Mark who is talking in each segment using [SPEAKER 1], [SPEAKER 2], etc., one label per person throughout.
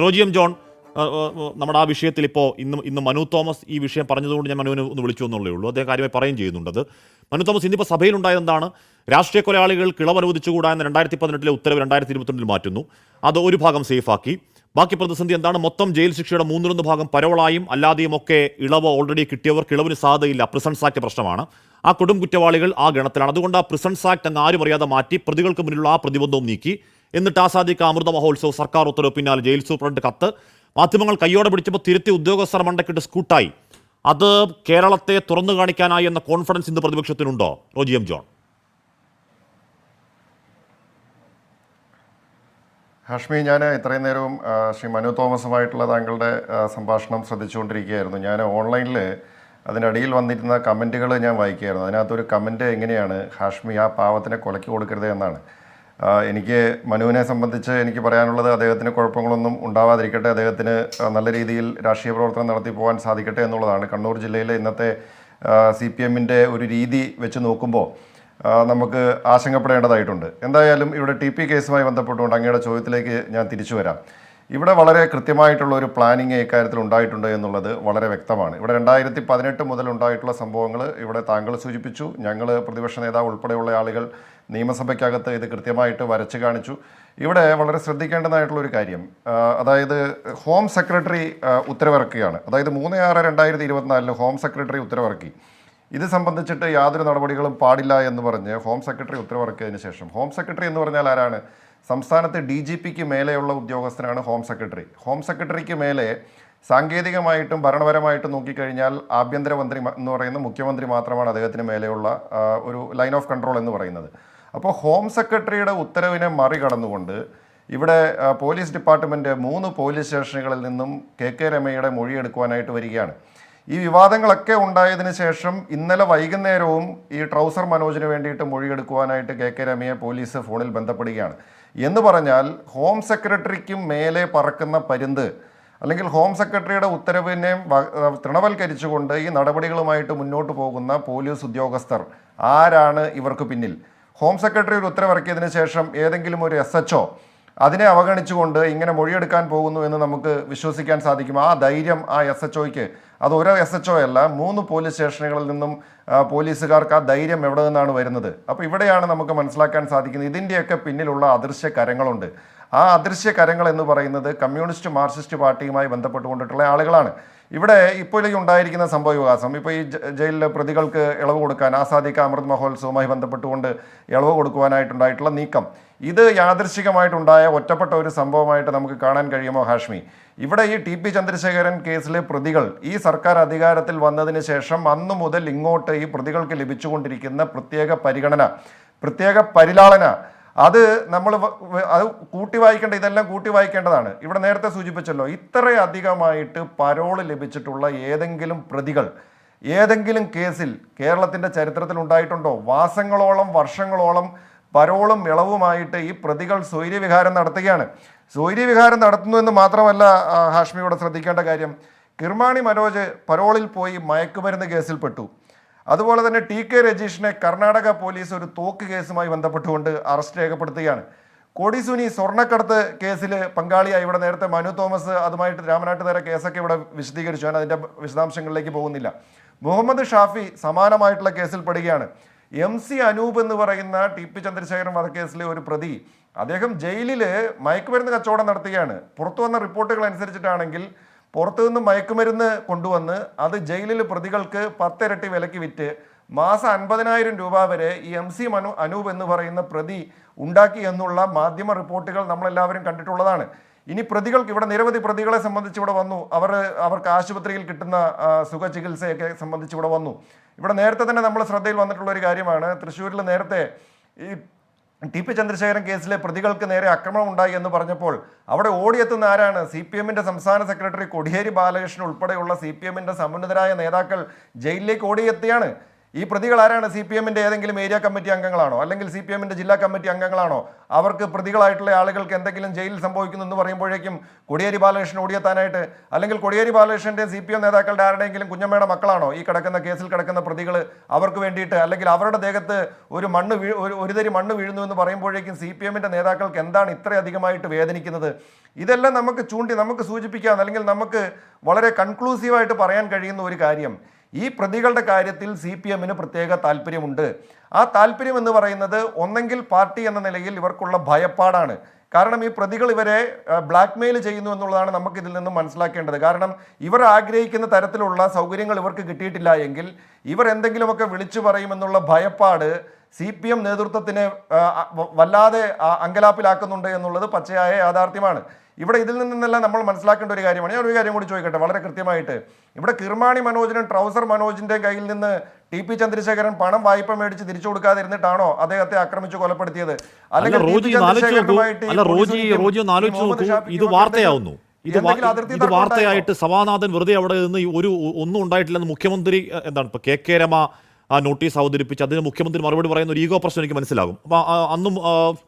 [SPEAKER 1] Roji M John, നമ്മുടെ ആ വിഷയത്തിൽ ഇപ്പോൾ ഇന്ന് മനു തോമസ് ഈ വിഷയം പറഞ്ഞതുകൊണ്ട് ഞാൻ മനുവിനെ ഒന്ന് വിളിച്ചു എന്നുള്ളേ ഉള്ളൂ. അദ്ദേഹം കാര്യമായി പറയുകയും ചെയ്യുന്നുണ്ടത്. മനു തോമസ്, ഇന്നിപ്പോൾ സഭയിലുണ്ടായതെന്താണ്? രാഷ്ട്രീയ കൊലയാളികൾക്ക് ഇളവ് അനുവദിച്ചുകൂടാ എന്ന 2018 ഉത്തരവ് 2022 മാറ്റുന്നു. അത് ഒരു ഭാഗം സേഫാക്കി. ബാക്കി പ്രതിസന്ധി എന്താണ്? മൊത്തം ജയിൽ ശിക്ഷയുടെ 3/4 ഭാഗം പരോളായും അല്ലാതെയും ഒക്കെ ഇളവ് ഓൾറെഡി കിട്ടിയവർക്ക് ഇളവിന് സാധ്യതയില്ല. പ്രിസൺസ് ആക്ട് പ്രശ്നമാണ്. ആ കൊടും കുറ്റവാളികൾ ആ ഗണത്തിലാണ്. അതുകൊണ്ട് ആ പ്രിസൺസ് ആക്ട് അങ്ങ് ആരും അറിയാതെ മാറ്റി പ്രതികൾക്ക് മുന്നിലുള്ള ആ പ്രതിബന്ധവും നീക്കി. എന്നിട്ട് ആസാദിക്ക് അമൃത മഹോത്സവ്, സർക്കാർ ഉത്തരവ്, പിന്നാലെ ജയിൽ സൂപ്രണ്ട് കത്ത്, മാധ്യമങ്ങൾ കയ്യോടെ പിടിച്ചപ്പോൾ തിരുത്തി ഉദ്യോഗസ്ഥർ മണ്ടക്കിട്ട് സ്കൂട്ടായി. അത് കേരളത്തെ തുറന്നു കാണിക്കാനായി എന്ന കോൺഫിഡൻസ് ഇന്ന് പ്രതിപക്ഷത്തിനുണ്ടോ? റോജി എം ജോൺ.
[SPEAKER 2] ഹാഷ്മി, ഞാൻ ഇത്രയും നേരവും ശ്രീ മനു തോമസുമായിട്ടുള്ള താങ്കളുടെ സംഭാഷണം ശ്രദ്ധിച്ചുകൊണ്ടിരിക്കുകയായിരുന്നു. ഞാൻ ഓൺലൈനിൽ അതിൻ്റെ അടിയിൽ വന്നിരുന്ന കമൻറ്റുകൾ ഞാൻ വായിക്കുകയായിരുന്നു. അതിനകത്തൊരു കമൻറ്റ് എങ്ങനെയാണ്: ഹാഷ്മി, ആ പാവത്തിനെ കൊലയ്ക്ക് കൊടുക്കരുത് എന്നാണ്. എനിക്ക് മനുവിനെ സംബന്ധിച്ച് എനിക്ക് പറയാനുള്ളത്, അദ്ദേഹത്തിന് കുഴപ്പങ്ങളൊന്നും ഉണ്ടാവാതിരിക്കട്ടെ, അദ്ദേഹത്തിന് നല്ല രീതിയിൽ രാഷ്ട്രീയ പ്രവർത്തനം നടത്തി പോകാൻ സാധിക്കട്ടെ എന്നുള്ളതാണ്. കണ്ണൂർ ജില്ലയിലെ ഇന്നത്തെ CPM-ൻ്റെ ഒരു രീതി വെച്ച് നോക്കുമ്പോൾ നമുക്ക് ആശങ്കപ്പെടേണ്ടതായിട്ടുണ്ട്. എന്തായാലും ഇവിടെ TP കേസുമായി ബന്ധപ്പെട്ടുകൊണ്ട് അങ്ങയുടെ ചോദ്യത്തിലേക്ക് ഞാൻ തിരിച്ചു വരാം. ഇവിടെ വളരെ കൃത്യമായിട്ടുള്ള ഒരു പ്ലാനിങ് ഇക്കാര്യത്തിൽ ഉണ്ടായിട്ടുണ്ട് എന്നുള്ളത് വളരെ വ്യക്തമാണ്. ഇവിടെ 2018 മുതൽ ഉണ്ടായിട്ടുള്ള സംഭവങ്ങൾ ഇവിടെ താങ്കൾ സൂചിപ്പിച്ചു. ഞങ്ങൾ പ്രതിപക്ഷ നേതാവ് ഉൾപ്പെടെയുള്ള ആളുകൾ നിയമസഭയ്ക്കകത്ത് ഇത് കൃത്യമായിട്ട് വരച്ച് കാണിച്ചു. ഇവിടെ വളരെ ശ്രദ്ധിക്കേണ്ടതായിട്ടുള്ള ഒരു കാര്യം, അതായത് ഹോം സെക്രട്ടറി ഉത്തരവിറക്കുകയാണ്. അതായത് 3/6/2024 ഹോം സെക്രട്ടറി ഉത്തരവിറക്കി. ഇത് സംബന്ധിച്ചിട്ട് യാതൊരു നടപടികളും പാടില്ല എന്ന് പറഞ്ഞ് ഹോം സെക്രട്ടറി ഉത്തരവിറക്കിയതിന് ശേഷം, ഹോം സെക്രട്ടറി എന്ന് പറഞ്ഞാൽ ആരാണ്? സംസ്ഥാനത്ത് DGPക്ക് മേലെയുള്ള ഉദ്യോഗസ്ഥനാണ് ഹോം സെക്രട്ടറി. ഹോം സെക്രട്ടറിക്ക് മേലെ സാങ്കേതികമായിട്ടും ഭരണപരമായിട്ടും നോക്കിക്കഴിഞ്ഞാൽ ആഭ്യന്തരമന്ത്രി എന്ന് പറയുന്ന മുഖ്യമന്ത്രി മാത്രമാണ് അദ്ദേഹത്തിന് മേലെയുള്ള ഒരു ലൈൻ ഓഫ് കൺട്രോൾ എന്ന് പറയുന്നത്. അപ്പോൾ ഹോം സെക്രട്ടറിയുടെ ഉത്തരവിനെ മറികടന്നുകൊണ്ട് ഇവിടെ പോലീസ് ഡിപ്പാർട്ട്മെൻറ്റ് 3 പോലീസ് സ്റ്റേഷനുകളിൽ നിന്നും KK രമയുടെ മൊഴിയെടുക്കുവാനായിട്ട് വരികയാണ്. ഈ വിവാദങ്ങളൊക്കെ ഉണ്ടായതിനു ശേഷം ഇന്നലെ വൈകുന്നേരവും ഈ ട്രൗസർ മനോജിന് വേണ്ടിയിട്ട് മൊഴിയെടുക്കുവാനായിട്ട് KK രമയെ പോലീസ് ഫോണിൽ ബന്ധപ്പെടുകയാണ്. എന്ന് പറഞ്ഞാൽ ഹോം സെക്രട്ടറിക്കും മേലെ പറക്കുന്ന പരുന്ത്, അല്ലെങ്കിൽ ഹോം സെക്രട്ടറിയുടെ ഉത്തരവിനെ തൃണവൽക്കരിച്ചുകൊണ്ട് ഈ നടപടികളുമായിട്ട് മുന്നോട്ട് പോകുന്ന പോലീസ് ഉദ്യോഗസ്ഥർ ആരാണ് ഇവർക്ക് പിന്നിൽ? ഹോം സെക്രട്ടറി ഒരു ഉത്തരവിറക്കിയതിന് ശേഷം ഏതെങ്കിലും ഒരു SHO അതിനെ അവഗണിച്ചുകൊണ്ട് ഇങ്ങനെ മൊഴിയെടുക്കാൻ പോകുന്നു എന്ന് നമുക്ക് വിശ്വസിക്കാൻ സാധിക്കും? ആ ധൈര്യം ആ SHOയ്ക്ക്, അത് ഓരോ SHO അല്ല, 3 പോലീസ് സ്റ്റേഷനുകളിൽ നിന്നും പോലീസുകാർക്ക് ആ ധൈര്യം എവിടെ നിന്നാണ് വരുന്നത്? അപ്പോൾ ഇവിടെയാണ് നമുക്ക് മനസ്സിലാക്കാൻ സാധിക്കുന്നത് ഇതിൻ്റെയൊക്കെ പിന്നിലുള്ള അദൃശ്യ കരങ്ങളുണ്ട്. ആ അദൃശ്യ കരങ്ങൾ എന്ന് പറയുന്നത് കമ്മ്യൂണിസ്റ്റ് മാർക്സിസ്റ്റ് പാർട്ടിയുമായി ബന്ധപ്പെട്ടുകൊണ്ടിട്ടുള്ള ആളുകളാണ്. ഇവിടെ ഇപ്പോൾ ഈ ഉണ്ടായിരിക്കുന്ന സംഭവവികാസം, ഇപ്പോൾ ഈ ജയിലിലെ പ്രതികൾക്ക് ഇളവ് കൊടുക്കാൻ, ആസാദിക്ക് അമൃത് മഹോത്സവവുമായി ബന്ധപ്പെട്ടുകൊണ്ട് ഇളവ് കൊടുക്കുവാനായിട്ടുണ്ടായിട്ടുള്ള നീക്കം, ഇത് യാദൃശ്ചികമായിട്ടുണ്ടായ ഒറ്റപ്പെട്ട ഒരു സംഭവമായിട്ട് നമുക്ക് കാണാൻ കഴിയുമോ ഹാഷ്മി? ഇവിടെ ഈ TP ചന്ദ്രശേഖരൻ കേസിലെ പ്രതികൾ ഈ സർക്കാർ അധികാരത്തിൽ വന്നതിന് ശേഷം അന്നു മുതൽ ഇങ്ങോട്ട് ഈ പ്രതികൾക്ക് ലഭിച്ചുകൊണ്ടിരിക്കുന്ന പ്രത്യേക പരിഗണന, പ്രത്യേക പരിലാളന, അത് നമ്മൾ അത് കൂട്ടി വായിക്കേണ്ട, ഇതെല്ലാം കൂട്ടി വായിക്കേണ്ടതാണ്. ഇവിടെ നേരത്തെ സൂചിപ്പിച്ചല്ലോ, ഇത്രയധികമായിട്ട് പരോള് ലഭിച്ചിട്ടുള്ള ഏതെങ്കിലും പ്രതികൾ ഏതെങ്കിലും കേസിൽ കേരളത്തിൻ്റെ ചരിത്രത്തിൽ ഉണ്ടായിട്ടുണ്ടോ? മാസങ്ങളോളം വർഷങ്ങളോളം പരോളും ഇളവുമായിട്ട് ഈ പ്രതികൾ സ്വൈര്യവിഹാരം നടത്തുകയാണ്. സ്വൈര്യവിഹാരം നടത്തുന്നു എന്ന് മാത്രമല്ല ഹാഷ്മിയോടെ ശ്രദ്ധിക്കേണ്ട കാര്യം, കിർമാണി മനോജ് പരോളിൽ പോയി മയക്കുമരുന്ന് കേസിൽപ്പെട്ടു. അതുപോലെ തന്നെ TK രജീഷിനെ കർണാടക പോലീസ് ഒരു തോക്ക് കേസുമായി ബന്ധപ്പെട്ടുകൊണ്ട് അറസ്റ്റ് രേഖപ്പെടുത്തുകയാണ്. കൊടിസുനി സ്വർണ്ണക്കടത്ത് കേസിൽ പങ്കാളിയായി. ഇവിടെ നേരത്തെ മനു തോമസ് അതുമായിട്ട് രാമനാട്ടുകര കേസൊക്കെ ഇവിടെ വിശദീകരിച്ചു, ഞാൻ അതിൻ്റെ വിശദാംശങ്ങളിലേക്ക് പോകുന്നില്ല. മുഹമ്മദ് ഷാഫി സമാനമായിട്ടുള്ള കേസിൽ പെടുകയാണ്. MC അനൂപ് എന്ന് പറയുന്ന TP ചന്ദ്രശേഖരൻ വധക്കേസിലെ ഒരു പ്രതി, അദ്ദേഹം ജയിലിൽ മയക്കുമരുന്ന് കച്ചവടം നടത്തുകയാണ്. പുറത്തു വന്ന റിപ്പോർട്ടുകൾ അനുസരിച്ചിട്ടാണെങ്കിൽ പുറത്തുനിന്ന് മയക്കുമരുന്ന് കൊണ്ടുവന്ന് അത് ജയിലിൽ പ്രതികൾക്ക് 10 ഇരട്ടി വിലയ്ക്ക് വിറ്റ് മാസം 50,000 രൂപ വരെ ഈ MC അനൂപ് എന്ന് പറയുന്ന പ്രതി ഉണ്ടാക്കി എന്നുള്ള മാധ്യമ റിപ്പോർട്ടുകൾ നമ്മളെല്ലാവരും കണ്ടിട്ടുള്ളതാണ്. ഇനി പ്രതികൾക്ക്, ഇവിടെ നിരവധി പ്രതികളെ സംബന്ധിച്ച് ഇവിടെ വന്നു, അവർക്ക് ആശുപത്രിയിൽ കിട്ടുന്ന സുഖചികിത്സയൊക്കെ സംബന്ധിച്ച് ഇവിടെ വന്നു. ഇവിടെ നേരത്തെ തന്നെ നമ്മൾ ശ്രദ്ധയിൽ വന്നിട്ടുള്ള ഒരു കാര്യമാണ്, തൃശ്ശൂരിൽ നേരത്തെ ഈ TP ചന്ദ്രശേഖരൻ കേസിലെ പ്രതികൾക്ക് നേരെ ആക്രമണം ഉണ്ടായി എന്ന് പറഞ്ഞപ്പോൾ അവിടെ ഓടിയെത്തുന്ന ആരാണ്? CPM-ൻ്റെ സംസ്ഥാന സെക്രട്ടറി കോടിയേരി ബാലകൃഷ്ണൻ ഉൾപ്പെടെയുള്ള CPM-ൻ്റെ സമുന്നതരായ നേതാക്കൾ ജയിലിലേക്ക് ഓടിയെത്തിയാണ്. ഈ പ്രതികൾ ആരാണ്? CPM-ന്റെ ഏതെങ്കിലും ഏരിയ കമ്മിറ്റി അംഗങ്ങളാണോ, അല്ലെങ്കിൽ CPM-ന്റെ ജില്ലാ കമ്മിറ്റി അംഗങ്ങളാണോ? അവർക്ക് പ്രതികളായിട്ടുള്ള ആളുകൾക്ക് എന്തെങ്കിലും ജയിലിൽ സംഭവിക്കുന്നു എന്ന് പറയുമ്പോഴേക്കും കോടിയേരി ബാലകൃഷ്ണൻ ഓടിയെത്താനായിട്ട്, അല്ലെങ്കിൽ കോടിയേരി ബാലകൃഷ്ണന്റെ CPM നേതാക്കളുടെ ആരുടെയെങ്കിലും കുഞ്ഞമ്മയുടെ മക്കളാണോ ഈ കിടക്കുന്ന കേസിൽ കിടക്കുന്ന പ്രതികൾ? അവർക്ക് വേണ്ടിയിട്ട്, അല്ലെങ്കിൽ അവരുടെ ദേഹത്ത് ഒരു തരി മണ്ണ് വീഴുന്നു എന്ന് പറയുമ്പോഴേക്കും CPM-ന്റെ നേതാക്കൾക്ക് എന്താണ് ഇത്രയധികമായിട്ട് വേദനിക്കുന്നത്? ഇതെല്ലാം നമുക്ക് സൂചിപ്പിക്കാം, അല്ലെങ്കിൽ നമുക്ക് വളരെ കൺക്ലൂസീവായിട്ട് പറയാൻ കഴിയുന്ന ഒരു കാര്യം, ഈ പ്രതികളുടെ കാര്യത്തിൽ CPM-ന് പ്രത്യേക താല്പര്യമുണ്ട്. ആ താല്പര്യം എന്ന് പറയുന്നത് ഒന്നെങ്കിൽ പാർട്ടി എന്ന നിലയിൽ ഇവർക്കുള്ള ഭയപ്പാടാണ്. കാരണം ഈ പ്രതികൾ ഇവരെ ബ്ലാക്ക്മെയിൽ ചെയ്യുന്നു എന്നുള്ളതാണ് നമുക്ക് ഇതിൽ നിന്നും മനസ്സിലാക്കേണ്ടത്. കാരണം ഇവർ ആഗ്രഹിക്കുന്ന തരത്തിലുള്ള സൗകര്യങ്ങൾ ഇവർക്ക് കിട്ടിയിട്ടില്ല എങ്കിൽ ഇവർ എന്തെങ്കിലുമൊക്കെ വിളിച്ചു പറയുമെന്നുള്ള ഭയപ്പാട് CPM നേതൃത്വത്തിനെ വല്ലാതെ അങ്കലാപ്പിലാക്കുന്നുണ്ട് എന്നുള്ളത് പച്ചയായ യാഥാർത്ഥ്യമാണ്. ഇവിടെ ഇതിൽ നിന്നെല്ലാം നമ്മൾ മനസ്സിലാക്കേണ്ട ഒരു കാര്യമാണ്. ഞാൻ ഒരു കാര്യം കൂടി ചോദിക്കട്ടെ വളരെ കൃത്യമായിട്ട്. ഇവിടെ കിർമാണി മനോജിനും ട്രൗസർ മനോജിന്റെ കയ്യിൽ നിന്ന് TP ചന്ദ്രശേഖരൻ പണം വായ്പ മേടിച്ച് തിരിച്ചു കൊടുക്കാതിരുന്നിട്ടാണോ അദ്ദേഹത്തെ ആക്രമിച്ച് കൊലപ്പെടുത്തിയത്? അല്ലെങ്കിൽ
[SPEAKER 1] ഇത് വാർത്തയാവുന്നു, ഇത് വാർത്തയായിട്ട് സഭാനാഥൻ വെറുതെ അവിടെ നിന്ന് ഒന്നും ഉണ്ടായിട്ടില്ലെന്ന് മുഖ്യമന്ത്രി എന്താണ് ഇപ്പൊ KK രമ നോട്ടീസ് അവതരിപ്പിച്ച് അതിന് മുഖ്യമന്ത്രി മറുപടി പറയുന്ന ഒരു ഈഗോ പ്രശ്നം എനിക്ക് മനസ്സിലാകും. അപ്പൊ അന്നും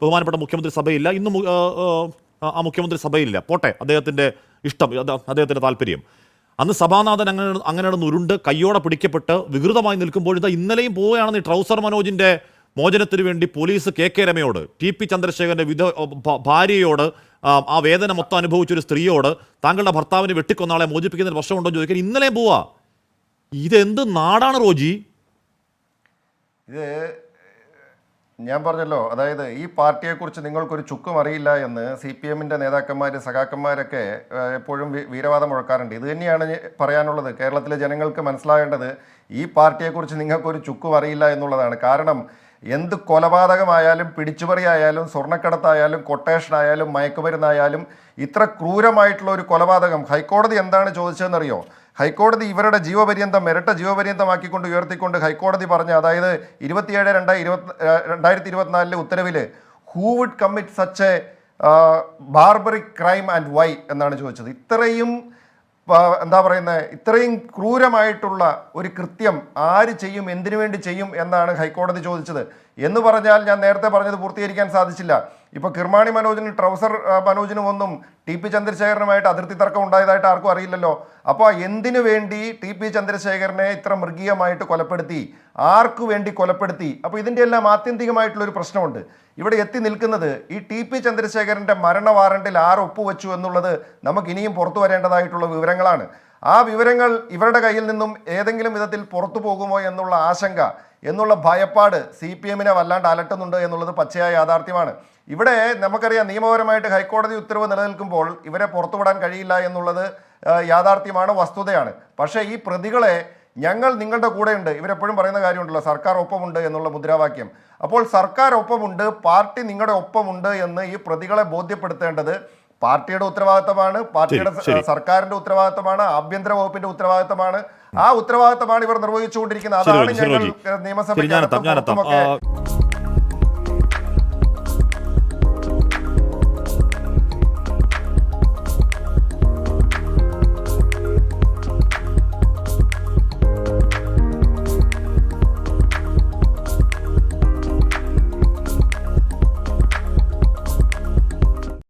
[SPEAKER 1] ബഹുമാനപ്പെട്ട മുഖ്യമന്ത്രി സഭയില്ല, ഇന്നും ആ മുഖ്യമന്ത്രി സഭയിലില്ല. പോട്ടെ, അദ്ദേഹത്തിന്റെ ഇഷ്ടം, അദ്ദേഹത്തിന്റെ താല്പര്യം. അന്ന് സഭാനാഥൻ അങ്ങനെ ഉരുണ്ട് കയ്യോടെ പിടിക്കപ്പെട്ട് വികൃതമായി നിൽക്കുമ്പോൾ ഇതാ ഇന്നലെയും പോവുകയാണെന്ന് ഈ ട്രൗസർ മനോജിന്റെ മോചനത്തിന് വേണ്ടി പോലീസ് KK രമയോട്, TP ചന്ദ്രശേഖരന്റെ ഭാര്യയോട്, ആ വേദന മൊത്തം അനുഭവിച്ചൊരു സ്ത്രീയോട് താങ്കളുടെ ഭർത്താവിനെ വെട്ടിക്കൊന്ന ആളെ മോചിപ്പിക്കുന്നതിന് പ്രശ്നമുണ്ടോ എന്ന് ചോദിക്കാൻ ഇന്നലെയും പോവാ. ഇതെന്ത് നാടാണ് റോജി?
[SPEAKER 2] ഇത് ഞാൻ പറഞ്ഞല്ലോ, അതായത് ഈ പാർട്ടിയെക്കുറിച്ച് നിങ്ങൾക്കൊരു ചുക്കും അറിയില്ല എന്ന് CPM-ന്റെ നേതാക്കന്മാർ, സഖാക്കന്മാരൊക്കെ എപ്പോഴും വീരവാദം മുഴക്കാറുണ്ട്. ഇത് തന്നെയാണ് പറയാനുള്ളത്. കേരളത്തിലെ ജനങ്ങൾക്ക് മനസ്സിലാകേണ്ടത് ഈ പാർട്ടിയെക്കുറിച്ച് നിങ്ങൾക്കൊരു ചുക്കും അറിയില്ല എന്നുള്ളതാണ്. കാരണം എന്ത് കൊലപാതകമായാലും, പിടിച്ചുപറിയായാലും, സ്വർണ്ണക്കടത്തായാലും, കൊട്ടേഷനായാലും, മയക്കുമരുന്നായാലും ഇത്ര ക്രൂരമായിട്ടുള്ള ഒരു കൊലപാതകം ഹൈക്കോടതി എന്താണ് ചോദിച്ചതെന്നറിയോ? ഹൈക്കോടതി ഇവരുടെ ഇരട്ട ജീവപര്യന്തമാക്കിക്കൊണ്ട് ഉയർത്തിക്കൊണ്ട് ഹൈക്കോടതി പറഞ്ഞ, അതായത് 27/2024 ഉത്തരവിൽ who would commit such a barbaric crime and why എന്നാണ് ചോദിച്ചത്. ഇത്രയും ക്രൂരമായിട്ടുള്ള ഒരു കൃത്യം ആര് ചെയ്യും, എന്തിനു വേണ്ടി ചെയ്യും എന്നാണ് ഹൈക്കോടതി ചോദിച്ചത്. എന്ന് പറഞ്ഞാൽ ഞാൻ നേരത്തെ പറഞ്ഞത് പൂർത്തീകരിക്കാൻ സാധിച്ചില്ല. ഇപ്പോൾ കിർമാണി മനോജിനും ട്രൗസർ മനോജിനും ഒന്നും TP ചന്ദ്രശേഖരനുമായിട്ട് അതിർത്തി തർക്കം ഉണ്ടായതായിട്ട് ആർക്കും അറിയില്ലല്ലോ. അപ്പോൾ എന്തിനു വേണ്ടി TP ചന്ദ്രശേഖരനെ ഇത്ര മൃഗീയമായിട്ട് കൊലപ്പെടുത്തി, ആർക്കു വേണ്ടി കൊലപ്പെടുത്തി? അപ്പോൾ ഇതിൻ്റെ എല്ലാം ആത്യന്തികമായിട്ടുള്ളൊരു പ്രശ്നമുണ്ട്. ഇവിടെ എത്തി നിൽക്കുന്നത് ഈ TP ചന്ദ്രശേഖരൻ്റെ മരണ വാറണ്ടിൽ ആർ ഒപ്പുവെച്ചു എന്നുള്ളത് നമുക്ക് ഇനിയും പുറത്തു വരേണ്ടതായിട്ടുള്ള വിവരങ്ങളാണ്. ആ വിവരങ്ങൾ ഇവരുടെ കയ്യിൽ നിന്നും ഏതെങ്കിലും വിധത്തിൽ പുറത്തു പോകുമോ എന്നുള്ള ആശങ്ക, എന്നുള്ള ഭയപ്പാട് CPM-നെ വല്ലാണ്ട് അലട്ടുന്നുണ്ട് എന്നുള്ളത് പച്ചയായ യാഥാർത്ഥ്യമാണ്. ഇവിടെ നമുക്കറിയാം, നിയമപരമായിട്ട് ഹൈക്കോടതി ഉത്തരവ് നിലനിൽക്കുമ്പോൾ ഇവരെ പുറത്തുവിടാൻ കഴിയില്ല എന്നുള്ളത് യാഥാർത്ഥ്യമാണ്, വസ്തുതയാണ്. പക്ഷേ ഈ പ്രതികളെ ഞങ്ങൾ നിങ്ങളുടെ കൂടെയുണ്ട്, ഇവരെപ്പോഴും പറയുന്ന കാര്യമുണ്ടല്ലോ, സർക്കാർ ഒപ്പമുണ്ട് എന്നുള്ള മുദ്രാവാക്യം. അപ്പോൾ സർക്കാർ ഒപ്പമുണ്ട്, പാർട്ടി നിങ്ങളുടെ ഒപ്പമുണ്ട് എന്ന് ഈ പ്രതികളെ ബോധ്യപ്പെടുത്തേണ്ടത് പാർട്ടിയുടെ ഉത്തരവാദിത്തമാണ്, പാർട്ടിയുടെ സർക്കാരിന്റെ ഉത്തരവാദിത്തമാണ്, ആഭ്യന്തര വകുപ്പിന്റെ ഉത്തരവാദിത്തമാണ്. ആ ഉത്തരവാദിത്തമാണ് ഇവർ നിർവഹിച്ചുകൊണ്ടിരിക്കുന്നത്. അതാണ് ഞങ്ങൾ നിയമസഭ